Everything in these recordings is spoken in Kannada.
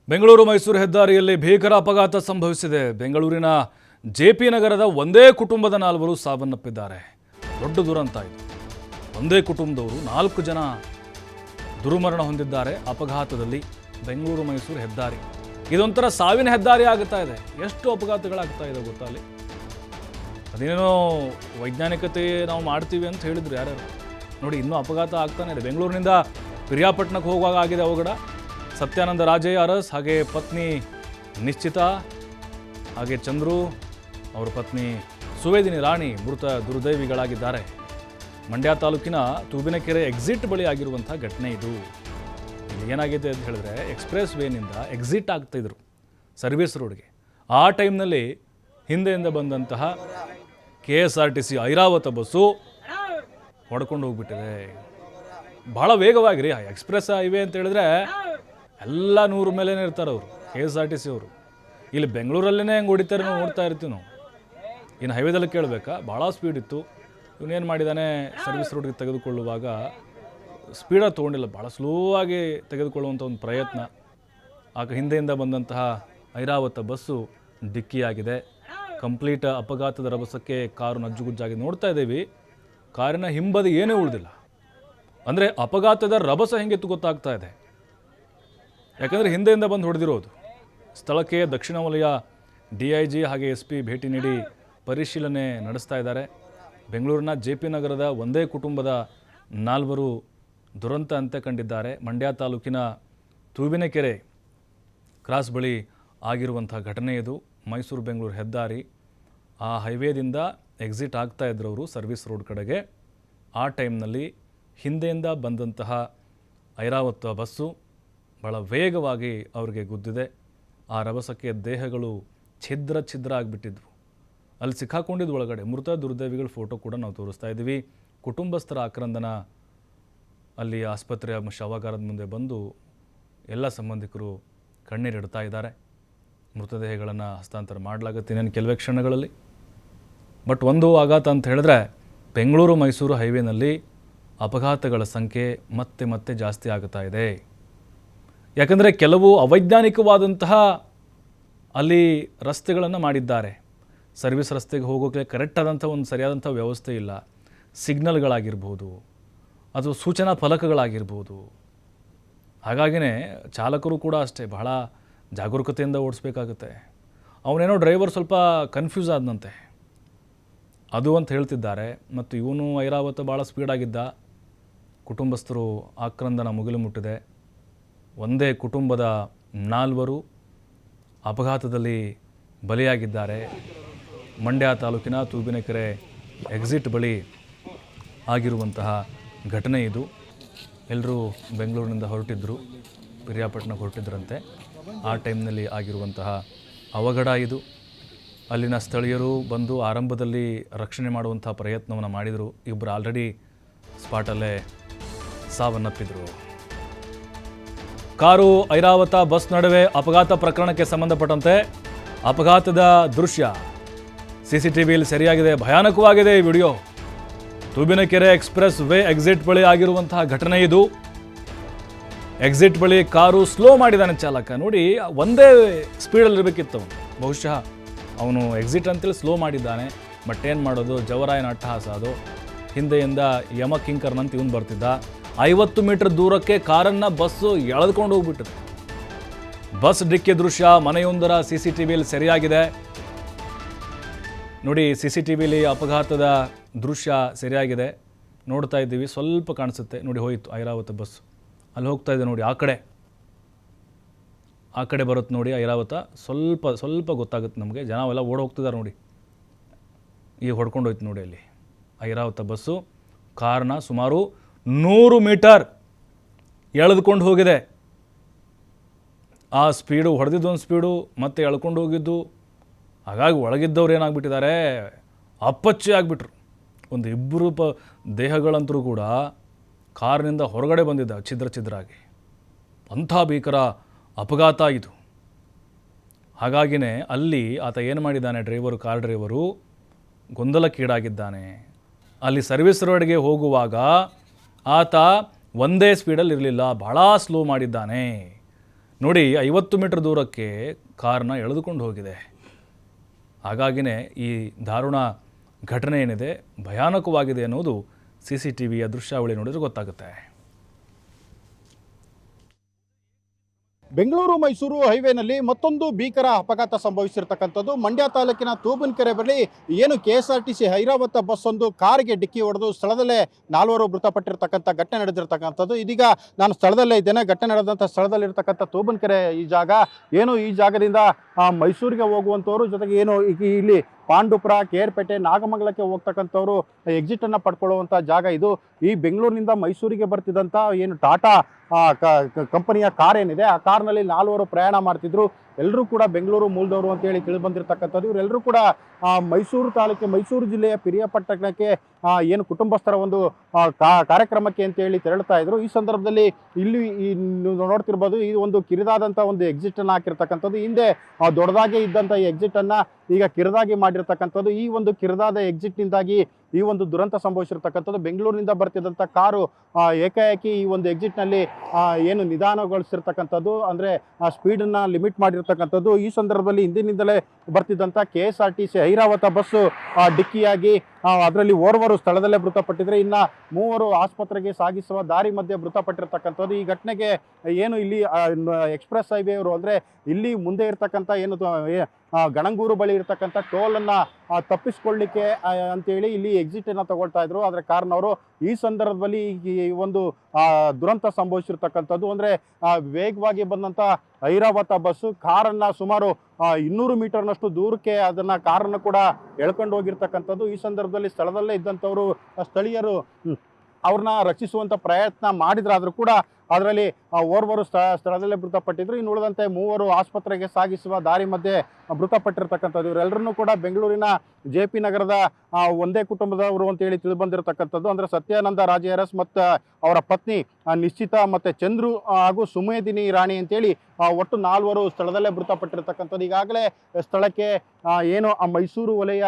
ಬೆಂಗಳೂರು ಮೈಸೂರು ಹೆದ್ದಾರಿಯಲ್ಲಿ ಭೀಕರ ಅಪಘಾತ ಸಂಭವಿಸಿದೆ. ಬೆಂಗಳೂರಿನ ಜೆಪಿ ನಗರದ ಒಂದೇ ಕುಟುಂಬದ 4 ಸಾವನ್ನಪ್ಪಿದ್ದಾರೆ. ದೊಡ್ಡ ದುರಂತ ಇದು. ಒಂದೇ ಕುಟುಂಬದವರು 4 ಜನ ದುರ್ಮರಣ ಹೊಂದಿದ್ದಾರೆ ಅಪಘಾತದಲ್ಲಿ. ಬೆಂಗಳೂರು ಮೈಸೂರು ಹೆದ್ದಾರಿ ಇದೊಂಥರ ಸಾವಿನ ಹೆದ್ದಾರಿ ಆಗುತ್ತಾ ಇದೆ. ಎಷ್ಟು ಅಪಘಾತಗಳಾಗ್ತಾ ಇದೆ ಗೊತ್ತಾ ಅಲ್ಲಿ. ಅದೇನೋ ವೈಜ್ಞಾನಿಕತೆ ನಾವು ಮಾಡ್ತೀವಿ ಅಂತ ಹೇಳಿದ್ರು ಯಾರ್ಯಾರು. ನೋಡಿ, ಇನ್ನೂ ಅಪಘಾತ ಆಗ್ತಾನೆ ಇದೆ. ಬೆಂಗಳೂರಿನಿಂದ ಪಿರಿಯಾಪಟ್ಟಣಕ್ಕೆ ಹೋಗುವಾಗ ಆಗಿದೆ ಅವಘಡ. ಸತ್ಯಾನಂದ ರಾಜಯ್ಯ ಅರಸ್, ಹಾಗೆ ಪತ್ನಿ ನಿಶ್ಚಿತ, ಹಾಗೆ ಚಂದ್ರು, ಅವರ ಪತ್ನಿ ಸುವೇದಿನಿ ರಾಣಿ ಮೃತ ದುರ್ದೈವಿಗಳಾಗಿದ್ದಾರೆ. ಮಂಡ್ಯ ತಾಲೂಕಿನ ತೂಬಿನಕೆರೆ ಎಕ್ಸಿಟ್ ಬಳಿ ಆಗಿರುವಂಥ ಘಟನೆ ಇದು. ಇಲ್ಲಿ ಏನಾಗಿದೆ ಅಂತ ಹೇಳಿದ್ರೆ, ಎಕ್ಸ್ಪ್ರೆಸ್ ವೇನಿಂದ ಎಕ್ಸಿಟ್ ಆಗ್ತಾಯಿದ್ರು ಸರ್ವಿಸ್ ರೋಡ್ಗೆ. ಆ ಟೈಮ್ನಲ್ಲಿ ಹಿಂದೆಯಿಂದ ಬಂದಂತಹ KSRTC ಐರಾವತ ಬಸ್ಸು ಹೊಡ್ಕೊಂಡು ಹೋಗ್ಬಿಟ್ಟಿದೆ. ಭಾಳ ವೇಗವಾಗಿ ರೀ. ಎಕ್ಸ್ಪ್ರೆಸ್ ಹೈವೇ ಅಂತ ಹೇಳಿದ್ರೆ ಎಲ್ಲ 100 ಮೇಲೇ ಇರ್ತಾರೆ ಅವರು, KSRTC ಅವರು. ಇಲ್ಲಿ ಬೆಂಗಳೂರಲ್ಲೇ ಹೆಂಗೆ ಹೊಡಿತಾರೆ ನಾವು ನೋಡ್ತಾ ಇರ್ತೀವಿ ನಾವು. ಇನ್ನು ಹೈವೇದಲ್ಲಿ ಕೇಳಬೇಕಾ, ಭಾಳ ಸ್ಪೀಡ್ ಇತ್ತು. ಇವನೇನು ಮಾಡಿದ್ದಾನೆ, ಸರ್ವಿಸ್ ರೋಡ್ಗೆ ತೆಗೆದುಕೊಳ್ಳುವಾಗ ಸ್ಪೀಡಾಗಿ ತೊಗೊಂಡಿಲ್ಲ, ಭಾಳ ಸ್ಲೋ ಆಗಿ ತೆಗೆದುಕೊಳ್ಳುವಂಥ ಒಂದು ಪ್ರಯತ್ನ. ಆಗ ಹಿಂದೆಯಿಂದ ಬಂದಂತಹ ಐರಾವತ ಬಸ್ಸು ಡಿಕ್ಕಿಯಾಗಿದೆ. ಕಂಪ್ಲೀಟ್ ಅಪಘಾತದ ರಭಸಕ್ಕೆ ಕಾರು ನಜ್ಜುಗುಜ್ಜಾಗಿ ನೋಡ್ತಾ ಇದ್ದೀವಿ. ಕಾರಿನ ಹಿಂಬದಿ ಏನೇ ಉಳಿದಿಲ್ಲ. ಅಂದರೆ ಅಪಘಾತದ ರಭಸ ಹೆಂಗಿತ್ತು ಗೊತ್ತಾಗ್ತಾ ಇದೆ. ಯಾಕಂದರೆ ಹಿಂದೆಯಿಂದ ಬಂದು ಹೊಡೆದಿರೋದು. ಸ್ಥಳಕ್ಕೆ ದಕ್ಷಿಣ ವಲಯ DIG ಹಾಗೆ SP ಭೇಟಿ ನೀಡಿ ಪರಿಶೀಲನೆ ನಡೆಸ್ತಾ ಇದ್ದಾರೆ. ಬೆಂಗಳೂರಿನ JP ನಗರದ ಒಂದೇ ಕುಟುಂಬದ 4 ದುರಂತ ಅಂತ್ಯ ಕಂಡಿದ್ದಾರೆ. ಮಂಡ್ಯ ತಾಲೂಕಿನ ತೂಬಿನಕೆರೆ ಕ್ರಾಸ್ ಬಳಿ ಆಗಿರುವಂಥ ಘಟನೆ ಇದು. ಮೈಸೂರು ಬೆಂಗಳೂರು ಹೆದ್ದಾರಿ, ಆ ಹೈವೇದಿಂದ ಎಕ್ಸಿಟ್ ಆಗ್ತಾ ಇದ್ರು ಅವರು ಸರ್ವಿಸ್ ರೋಡ್ ಕಡೆಗೆ. ಆ ಟೈಮ್ನಲ್ಲಿ ಹಿಂದೆಯಿಂದ ಬಂದಂತಹ ಐರಾವತ ಬಸ್ಸು ಭಾಳ ವೇಗವಾಗಿ ಅವರಿಗೆ ಗುದ್ದಿದೆ. ಆ ರಭಸಕ್ಕೆ ದೇಹಗಳು ಛಿದ್ರ ಆಗಿಬಿಟ್ಟಿದ್ವು. ಅಲ್ಲಿ ಸಿಕ್ಕಾಕೊಂಡಿದ್ದು ಒಳಗಡೆ ಮೃತ ದುರ್ದೈವಿಗಳ ಫೋಟೋ ಕೂಡ ನಾವು ತೋರಿಸ್ತಾ ಇದ್ದೀವಿ. ಕುಟುಂಬಸ್ಥರ ಆಕ್ರಂದನ ಅಲ್ಲಿ ಆಸ್ಪತ್ರೆಯ ಶವಾಗಾರದ ಮುಂದೆ ಬಂದು ಎಲ್ಲ ಸಂಬಂಧಿಕರು ಕಣ್ಣೀರಿಡ್ತಾ ಇದ್ದಾರೆ. ಮೃತದೇಹಗಳನ್ನು ಹಸ್ತಾಂತರ ಮಾಡಲಾಗುತ್ತೆ ಇನ್ನೇನು ಕೆಲವೇ ಕ್ಷಣಗಳಲ್ಲಿ. ಬಟ್ ಒಂದು ಆಘಾತ ಅಂತ ಹೇಳಿದ್ರೆ, ಬೆಂಗಳೂರು ಮೈಸೂರು ಹೈವೇನಲ್ಲಿ ಅಪಘಾತಗಳ ಸಂಖ್ಯೆ ಮತ್ತೆ ಜಾಸ್ತಿ ಆಗುತ್ತಾ ಇದೆ. ಯಾಕಂದರೆ ಕೆಲವು ಅವೈಜ್ಞಾನಿಕವಾದಂತಹ ಅಲ್ಲಿ ರಸ್ತೆಗಳನ್ನು ಮಾಡಿದ್ದಾರೆ. ಸರ್ವಿಸ್ ರಸ್ತೆಗೆ ಹೋಗೋಕ್ಕೆ ಕರೆಕ್ಟ್ ಆದಂಥ ಒಂದು ಸರಿಯಾದಂಥ ವ್ಯವಸ್ಥೆ ಇಲ್ಲ. ಸಿಗ್ನಲ್ಗಳಾಗಿರ್ಬೋದು ಅಥವಾ ಸೂಚನಾ ಫಲಕಗಳಾಗಿರ್ಬೋದು. ಹಾಗಾಗಿಯೇ ಚಾಲಕರು ಕೂಡ ಅಷ್ಟೇ ಬಹಳ ಜಾಗರೂಕತೆಯಿಂದ ಓಡಿಸ್ಬೇಕಾಗುತ್ತೆ. ಅವನೇನೋ ಡ್ರೈವರ್ ಸ್ವಲ್ಪ ಕನ್ಫ್ಯೂಸ್ ಆದನಂತೆ ಅದು ಅಂತ ಹೇಳ್ತಿದ್ದಾರೆ. ಮತ್ತು ಇವನು ಐರಾವತ ಭಾಳ ಸ್ಪೀಡಾಗಿದ್ದ. ಕುಟುಂಬಸ್ಥರು ಆಕ್ರಂದನ ಮುಗಿಲು ಮುಟ್ಟಿದೆ. ಒಂದೇ ಕುಟುಂಬದ 4 ಅಪಘಾತದಲ್ಲಿ ಬಲಿಯಾಗಿದ್ದಾರೆ. ಮಂಡ್ಯ ತಾಲೂಕಿನ ತೂಬಿನಕೆರೆ ಎಕ್ಸಿಟ್ ಬಳಿ ಆಗಿರುವಂತಹ ಘಟನೆ ಇದು. ಎಲ್ಲರೂ ಬೆಂಗಳೂರಿನಿಂದ ಹೊರಟಿದ್ದರು, ಪಿರಿಯಾಪಟ್ಟಣಕ್ಕೆ ಹೊರಟಿದ್ರಂತೆ. ಆ ಟೈಮ್ನಲ್ಲಿ ಆಗಿರುವಂತಹ ಅವಘಡ ಇದು. ಅಲ್ಲಿನ ಸ್ಥಳೀಯರು ಬಂದು ಆರಂಭದಲ್ಲಿ ರಕ್ಷಣೆ ಮಾಡುವಂಥ ಪ್ರಯತ್ನವನ್ನು ಮಾಡಿದರು. ಇಬ್ಬರು ಆಲ್ರೆಡಿ ಸ್ಪಾಟಲ್ಲೇ ಸಾವನ್ನಪ್ಪಿದರು. ಕಾರು ಐರಾವತ ಬಸ್ ನಡುವೆ ಅಪಘಾತ ಪ್ರಕರಣಕ್ಕೆ ಸಂಬಂಧಪಟ್ಟಂತೆ ಅಪಘಾತದ ದೃಶ್ಯ CCTVಯಲ್ಲಿ ಸರಿಯಾಗಿದೆ. ಭಯಾನಕವಾಗಿದೆ ಈ ವಿಡಿಯೋ. ತೂಬಿನಕೆರೆ ಎಕ್ಸ್ಪ್ರೆಸ್ ವೇ ಎಕ್ಸಿಟ್ ಬಳಿ ಆಗಿರುವಂತಹ ಘಟನೆ ಇದು. ಎಕ್ಸಿಟ್ ಬಳಿ ಕಾರು ಸ್ಲೋ ಮಾಡಿದ್ದಾನೆ ಚಾಲಕ. ನೋಡಿ, ಒಂದೇ ಸ್ಪೀಡಲ್ಲಿರಬೇಕಿತ್ತು ಅವನು. ಬಹುಶಃ ಅವನು ಎಕ್ಸಿಟ್ ಅಂತೇಳಿ ಸ್ಲೋ ಮಾಡಿದ್ದಾನೆ. ಬಟ್ ಏನು ಮಾಡೋದು, ಜವರಾಯನ ಅಟ್ಟಹಾಸ ಅದು. ಹಿಂದೆಯಿಂದ ಯಮ ಕಿಂಕರ್ನಂತ ಇವನು ಬರ್ತಿದ್ದ. 50 ಮೀಟರ್ ದೂರಕ್ಕೆ ಕಾರನ್ನು ಬಸ್ಸು ಎಳೆದುಕೊಂಡು ಹೋಗ್ಬಿಟ್ಟಿದೆ. ಬಸ್ ಡಿಕ್ಕಿ ದೃಶ್ಯ ಮನೆಯೊಂದರ CCTVಯಲ್ಲಿ ಸರಿಯಾಗಿದೆ. ನೋಡಿ, CCTVಯಲ್ಲಿ ಅಪಘಾತದ ದೃಶ್ಯ ಸರಿಯಾಗಿದೆ. ನೋಡ್ತಾ ಇದ್ದೀವಿ, ಸ್ವಲ್ಪ ಕಾಣಿಸುತ್ತೆ. ನೋಡಿ, ಹೋಯಿತು ಐರಾವತ ಬಸ್ಸು. ಅಲ್ಲಿ ಹೋಗ್ತಾ ಇದೆ ನೋಡಿ, ಆ ಕಡೆ ಬರುತ್ತೆ ನೋಡಿ ಐರಾವತ. ಸ್ವಲ್ಪ ಗೊತ್ತಾಗುತ್ತೆ ನಮಗೆ. ಜನ ಎಲ್ಲ ಓಡಿ ಹೋಗ್ತಿದ್ದಾರೆ ನೋಡಿ. ಈಗ ಹೊಡ್ಕೊಂಡು ಹೋಯ್ತು ನೋಡಿ ಅಲ್ಲಿ ಐರಾವತ ಬಸ್ಸು. ಕಾರನ್ನ ಸುಮಾರು 100 ಮೀಟರ್ ಎಳೆದುಕೊಂಡು ಹೋಗಿದೆ. ಆ ಸ್ಪೀಡು, ಹೊಡೆದಿದ್ದೊಂದು ಸ್ಪೀಡು, ಮತ್ತೆ ಎಳ್ಕೊಂಡು ಹೋಗಿದ್ದು. ಹಾಗಾಗಿ ಒಳಗಿದ್ದವ್ರು ಏನಾಗ್ಬಿಟ್ಟಿದ್ದಾರೆ, ಅಪ್ಪಚ್ಚಿ ಆಗಿಬಿಟ್ರು. ಒಂದು 2 ದೇಹಗಳಂತರೂ ಕೂಡ ಕಾರಿನಿಂದ ಹೊರಗಡೆ ಬಂದಿದ್ದ ಛಿದ್ರಾಗಿ. ಅಂಥ ಭೀಕರ ಅಪಘಾತ ಇದು. ಹಾಗಾಗಿನೇ ಅಲ್ಲಿ ಆತ ಏನು ಮಾಡಿದ್ದಾನೆ, ಕಾರ್ ಡ್ರೈವರು ಗೊಂದಲಕ್ಕೀಡಾಗಿದ್ದಾನೆ. ಅಲ್ಲಿ ಸರ್ವಿಸ್ ರೋಡ್ಗೆ ಹೋಗುವಾಗ ಆತ ಒಂದೇ ಸ್ಪೀಡಲ್ಲಿ ಇರಲಿಲ್ಲ, ಭಾಳ ಸ್ಲೋ ಮಾಡಿದ್ದಾನೆ. ನೋಡಿ 50 ಮೀಟರ್ ದೂರಕ್ಕೆ ಕಾರನ್ನ ಎಳೆದುಕೊಂಡು ಹೋಗಿದೆ. ಹಾಗಾಗಿನೇ ಈ ದಾರುಣ ಘಟನೆ ಏನಿದೆ ಭಯಾನಕವಾಗಿದೆ ಅನ್ನೋದು CCTVಯ ದೃಶ್ಯಾವಳಿ ನೋಡಿದ್ರೆ ಗೊತ್ತಾಗುತ್ತೆ. ಬೆಂಗಳೂರು ಮೈಸೂರು ಹೈವೇನಲ್ಲಿ ಮತ್ತೊಂದು ಭೀಕರ ಅಪಘಾತ ಸಂಭವಿಸಿರ್ತಕ್ಕಂಥದ್ದು. ಮಂಡ್ಯ ತಾಲೂಕಿನ ತೂಬನಕೆರೆ ಬಳಿ ಏನು KSRTC ಐರಾವತ ಬಸ್ ಒಂದು ಕಾರಿಗೆ ಡಿಕ್ಕಿ ಹೊಡೆದು ಸ್ಥಳದಲ್ಲೇ 4 ಮೃತಪಟ್ಟಿರ್ತಕ್ಕಂಥ ಘಟನೆ ನಡೆದಿರ್ತಕ್ಕಂಥದ್ದು. ಇದೀಗ ನಾನು ಸ್ಥಳದಲ್ಲೇ ಇದ್ದೇನೆ. ಘಟನೆ ನಡೆದಂಥ ಸ್ಥಳದಲ್ಲಿರ್ತಕ್ಕಂಥ ತೂಬನಕೆರೆ ಈ ಜಾಗ ಏನು, ಈ ಜಾಗದಿಂದ ಮೈಸೂರಿಗೆ ಹೋಗುವಂಥವ್ರು, ಜೊತೆಗೆ ಏನು ಇಲ್ಲಿ ಪಾಂಡುಪುರ, ಕೇರ್ಪೇಟೆ, ನಾಗಮಂಗಲಕ್ಕೆ ಹೋಗ್ತಕ್ಕಂಥವ್ರು ಎಕ್ಸಿಟನ್ನು ಪಡ್ಕೊಳ್ಳುವಂಥ ಜಾಗ ಇದು. ಈ ಬೆಂಗಳೂರಿನಿಂದ ಮೈಸೂರಿಗೆ ಬರ್ತಿದ್ದಂಥ ಏನು ಟಾಟಾ ಕಂಪನಿಯ ಕಾರ್ ಏನಿದೆ, ಆ ಕಾರ್ನಲ್ಲಿ 4 ಪ್ರಯಾಣ ಮಾಡ್ತಿದ್ರು. ಎಲ್ಲರೂ ಕೂಡ ಬೆಂಗಳೂರು ಮೂಲದವರು ಅಂತೇಳಿ ತಿಳಿದು ಬಂದಿರತಕ್ಕಂಥದ್ದು. ಇವರೆಲ್ಲರೂ ಕೂಡ ಮೈಸೂರು ತಾಲೂಕು, ಮೈಸೂರು ಜಿಲ್ಲೆಯ ಪಿರಿಯಾಪಟ್ಟಣಕ್ಕೆ ಏನು ಕುಟುಂಬಸ್ಥರ ಒಂದು ಕಾರ್ಯಕ್ರಮಕ್ಕೆ ಅಂತೇಳಿ ತೆರಳ್ತಾ ಇದ್ರು. ಈ ಸಂದರ್ಭದಲ್ಲಿ ಇಲ್ಲಿ ನೋಡ್ತಿರ್ಬೋದು, ಇದು ಒಂದು ಕಿರಿದಾದಂಥ ಒಂದು ಎಕ್ಸಿಟನ್ನು ಹಾಕಿರ್ತಕ್ಕಂಥದ್ದು. ಹಿಂದೆ ದೊಡ್ಡದಾಗಿ ಇದ್ದಂಥ ಈ ಎಕ್ಸಿಟನ್ನು ಈಗ ಕಿರಿದಾಗಿ ಮಾಡಿರ್ತಕ್ಕಂಥದ್ದು. ಈ ಒಂದು ಕಿರಿದಾದ ಎಕ್ಸಿಟ್ನಿಂದಾಗಿ ಈ ಒಂದು ದುರಂತ ಸಂಭವಿಸಿರ್ತಕ್ಕಂಥದ್ದು. ಬೆಂಗಳೂರಿನಿಂದ ಬರ್ತಿದ್ದಂಥ ಕಾರು ಏಕಾಏಕಿ ಈ ಒಂದು ಎಕ್ಸಿಟ್ನಲ್ಲಿ ಏನು ನಿಧಾನಗೊಳಿಸಿರ್ತಕ್ಕಂಥದ್ದು, ಅಂದರೆ ಸ್ಪೀಡನ್ನು ಲಿಮಿಟ್ ಮಾಡಿರ್ತಕ್ಕಂಥದ್ದು. ಈ ಸಂದರ್ಭದಲ್ಲಿ ಹಿಂದಿನಿಂದಲೇ ಬರ್ತಿದ್ದಂಥ KSRTC ಐರಾವತ ಬಸ್ಸು ಡಿಕ್ಕಿಯಾಗಿ ಅದರಲ್ಲಿ ಓರ್ವರು ಸ್ಥಳದಲ್ಲೇ ಮೃತಪಟ್ಟಿದ್ರೆ, ಇನ್ನು 3 ಆಸ್ಪತ್ರೆಗೆ ಸಾಗಿಸುವ ದಾರಿ ಮಧ್ಯೆ ಮೃತಪಟ್ಟಿರ್ತಕ್ಕಂಥದ್ದು. ಈ ಘಟನೆಗೆ ಏನು ಇಲ್ಲಿ ಎಕ್ಸ್ಪ್ರೆಸ್ ಹೈವೇ ಅವರು, ಅಂದರೆ ಇಲ್ಲಿ ಮುಂದೆ ಇರ್ತಕ್ಕಂಥ ಏನು ಗಣಂಗೂರು ಬಳಿ ಇರ್ತಕ್ಕಂಥ ಟೋಲನ್ನು ತಪ್ಪಿಸ್ಕೊಳ್ಳಿಕ್ಕೆ ಅಂತೇಳಿ ಇಲ್ಲಿ ಎಕ್ಸಿಟನ್ನು ತಗೊಳ್ತಾ ಇದ್ರು. ಆದರೆ ಕಾರ್ನವರು ಈ ಸಂದರ್ಭದಲ್ಲಿ ಈ ಒಂದು ದುರಂತ ಸಂಭವಿಸಿರ್ತಕ್ಕಂಥದ್ದು. ಅಂದರೆ ವೇಗವಾಗಿ ಬಂದಂಥ ಐರಾವತ ಬಸ್ಸು ಕಾರನ್ನು ಸುಮಾರು 200 ಮೀಟರ್ನಷ್ಟು ದೂರಕ್ಕೆ ಅದನ್ನು ಕಾರನ್ನು ಕೂಡ ಎಳ್ಕೊಂಡು ಹೋಗಿರ್ತಕ್ಕಂಥದ್ದು. ಈ ಸಂದರ್ಭದಲ್ಲಿ ಸ್ಥಳದಲ್ಲೇ ಇದ್ದಂಥವರು ಸ್ಥಳೀಯರು ಅವ್ರನ್ನ ರಕ್ಷಿಸುವಂಥ ಪ್ರಯತ್ನ ಮಾಡಿದ್ರಾದರೂ ಕೂಡ ಅದರಲ್ಲಿ ಓರ್ವರು ಸ್ಥಳದಲ್ಲೇ ಮೃತಪಟ್ಟಿದ್ರು. ಇನ್ನು ಉಳಿದಂತೆ 3 ಆಸ್ಪತ್ರೆಗೆ ಸಾಗಿಸುವ ದಾರಿ ಮಧ್ಯೆ ಮೃತಪಟ್ಟಿರ್ತಕ್ಕಂಥದ್ದು. ಇವರೆಲ್ಲರನ್ನೂ ಕೂಡ ಬೆಂಗಳೂರಿನ JP ನಗರದ ಒಂದೇ ಕುಟುಂಬದವರು ಅಂತೇಳಿ ತಿಳಿದು ಬಂದಿರತಕ್ಕಂಥದ್ದು. ಅಂದರೆ ಸತ್ಯಾನಂದ ರಾಜೆ ಅರಸ್ ಮತ್ತು ಅವರ ಪತ್ನಿ ನಿಶ್ಚಿತ ಮತ್ತು ಚಂದ್ರು ಹಾಗೂ ಸುಮೇದಿನಿ ರಾಣಿ ಅಂತೇಳಿ ಒಟ್ಟು 4 ಸ್ಥಳದಲ್ಲೇ ಮೃತಪಟ್ಟಿರ್ತಕ್ಕಂಥದ್ದು. ಈಗಾಗಲೇ ಸ್ಥಳಕ್ಕೆ ಏನು ಮೈಸೂರು ವಲಯ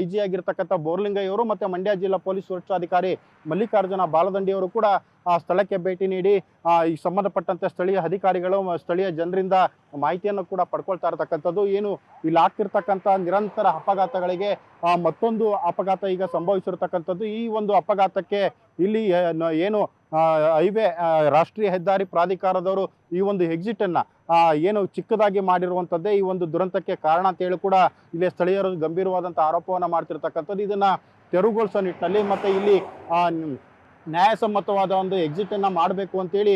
IG ಆಗಿರ್ತಕ್ಕಂಥ ಬೋರ್ಲಿಂಗಯ್ಯವರು ಮತ್ತು ಮಂಡ್ಯ ಜಿಲ್ಲಾ ಪೊಲೀಸ್ ವರಿಷ್ಠಾಧಿಕಾರಿ ಮಲ್ಲಿಕಾರ್ಜುನ ಬಾಲದಂಡಿಯವರು ಕೂಡ ಸ್ಥಳಕ್ಕೆ ಭೇಟಿ ನೀಡಿ ಈ ಸಂಬಂಧಪಟ್ಟಂತೆ ಸ್ಥಳೀಯ ಅಧಿಕಾರಿಗಳು, ಸ್ಥಳೀಯ ಜನರಿಂದ ಮಾಹಿತಿಯನ್ನು ಕೂಡ ಪಡ್ಕೊಳ್ತಾ ಇರತಕ್ಕಂಥದ್ದು. ಏನು ಇಲ್ಲಿ ಆಗ್ತಿರ್ತಕ್ಕಂಥ ನಿರಂತರ ಅಪಘಾತಗಳಿಗೆ ಮತ್ತೊಂದು ಅಪಘಾತ ಈಗ ಸಂಭವಿಸಿರ್ತಕ್ಕಂಥದ್ದು. ಈ ಒಂದು ಅಪಘಾತಕ್ಕೆ ಇಲ್ಲಿ ಏನು ಹೈವೇ ರಾಷ್ಟ್ರೀಯ ಹೆದ್ದಾರಿ ಪ್ರಾಧಿಕಾರದವರು ಈ ಒಂದು ಎಕ್ಸಿಟನ್ನು ಏನು ಚಿಕ್ಕದಾಗಿ ಮಾಡಿರುವಂಥದ್ದೇ ಈ ಒಂದು ದುರಂತಕ್ಕೆ ಕಾರಣ ಅಂತೇಳಿ ಕೂಡ ಇಲ್ಲಿ ಸ್ಥಳೀಯರು ಗಂಭೀರವಾದಂಥ ಆರೋಪವನ್ನು ಮಾಡ್ತಿರ್ತಕ್ಕಂಥದ್ದು. ಇದನ್ನು ತೆರವುಗೊಳಿಸೋ ನಿಟ್ಟಿನಲ್ಲಿ ಮತ್ತು ಇಲ್ಲಿ ನ್ಯಾಯಸಮ್ಮತವಾದ ಒಂದು ಎಕ್ಸಿಟನ್ನು ಮಾಡಬೇಕು ಅಂತೇಳಿ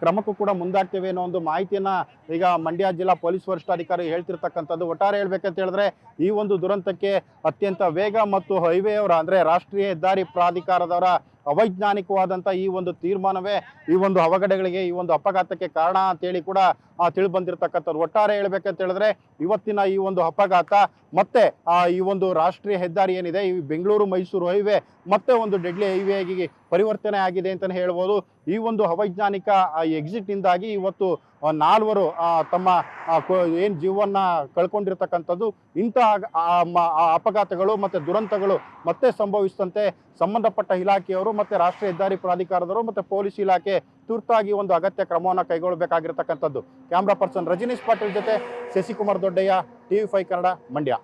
ಕ್ರಮಕ್ಕೂ ಕೂಡ ಮುಂದಾಗ್ತೇವೆ ಅನ್ನೋ ಒಂದು ಮಾಹಿತಿಯನ್ನು ಈಗ ಮಂಡ್ಯ ಜಿಲ್ಲಾ ಪೊಲೀಸ್ ವರಿಷ್ಠಾಧಿಕಾರಿ ಹೇಳ್ತಿರ್ತಕ್ಕಂಥದ್ದು. ಒಟ್ಟಾರೆ ಹೇಳ್ಬೇಕಂತ ಹೇಳಿದ್ರೆ ಈ ಒಂದು ದುರಂತಕ್ಕೆ ಅತ್ಯಂತ ವೇಗ ಮತ್ತು ಹೈವೇ ಅವರ, ಅಂದರೆ ರಾಷ್ಟ್ರೀಯ ಹೆದ್ದಾರಿ ಪ್ರಾಧಿಕಾರದವರ ಅವೈಜ್ಞಾನಿಕವಾದಂಥ ಈ ಒಂದು ತೀರ್ಮಾನವೇ ಈ ಒಂದು ಅವಘಡಗಳಿಗೆ, ಈ ಒಂದು ಅಪಘಾತಕ್ಕೆ ಕಾರಣ ಅಂತೇಳಿ ಕೂಡ ತಿಳಿದು ಬಂದಿರತಕ್ಕಂಥದ್ದು. ಒಟ್ಟಾರೆ ಹೇಳ್ಬೇಕಂತ ಹೇಳಿದ್ರೆ ಇವತ್ತಿನ ಈ ಒಂದು ಅಪಘಾತ ಮತ್ತೆ ಈ ಒಂದು ರಾಷ್ಟ್ರೀಯ ಹೆದ್ದಾರಿ ಏನಿದೆ, ಈ ಬೆಂಗಳೂರು ಮೈಸೂರು ಹೈವೇ ಮತ್ತೆ ಒಂದು ಡೆಡ್ಲಿ ಹೈವೇ ಆಗಿ ಪರಿವರ್ತನೆ ಆಗಿದೆ ಅಂತಲೇ ಹೇಳ್ಬೋದು. ಈ ಒಂದು ಅವೈಜ್ಞಾನಿಕ ಎಕ್ಸಿಟ್ನಿಂದಾಗಿ ಇವತ್ತು 4 ತಮ್ಮ ಏನು ಜೀವನ ಕಳ್ಕೊಂಡಿರ್ತಕ್ಕಂಥದ್ದು. ಇಂತಹ ಅಪಘಾತಗಳು ಮತ್ತು ದುರಂತಗಳು ಮತ್ತೆ ಸಂಭವಿಸಿದಂತೆ ಸಂಬಂಧಪಟ್ಟ ಇಲಾಖೆಯವರು ಮತ್ತು ರಾಷ್ಟ್ರೀಯ ಹೆದ್ದಾರಿ ಪ್ರಾಧಿಕಾರದವರು ಮತ್ತು ಪೊಲೀಸ್ ಇಲಾಖೆ ತುರ್ತಾಗಿ ಒಂದು ಅಗತ್ಯ ಕ್ರಮವನ್ನು ಕೈಗೊಳ್ಳಬೇಕಾಗಿರ್ತಕ್ಕಂಥದ್ದು. ಕ್ಯಾಮ್ರಾ ಪರ್ಸನ್ ರಜನೀಶ್ ಪಾಟೀಲ್ ಜೊತೆ ಶಶಿಕುಮಾರ್ ದೊಡ್ಡಯ್ಯ, TV5 ಕನ್ನಡ, ಮಂಡ್ಯ.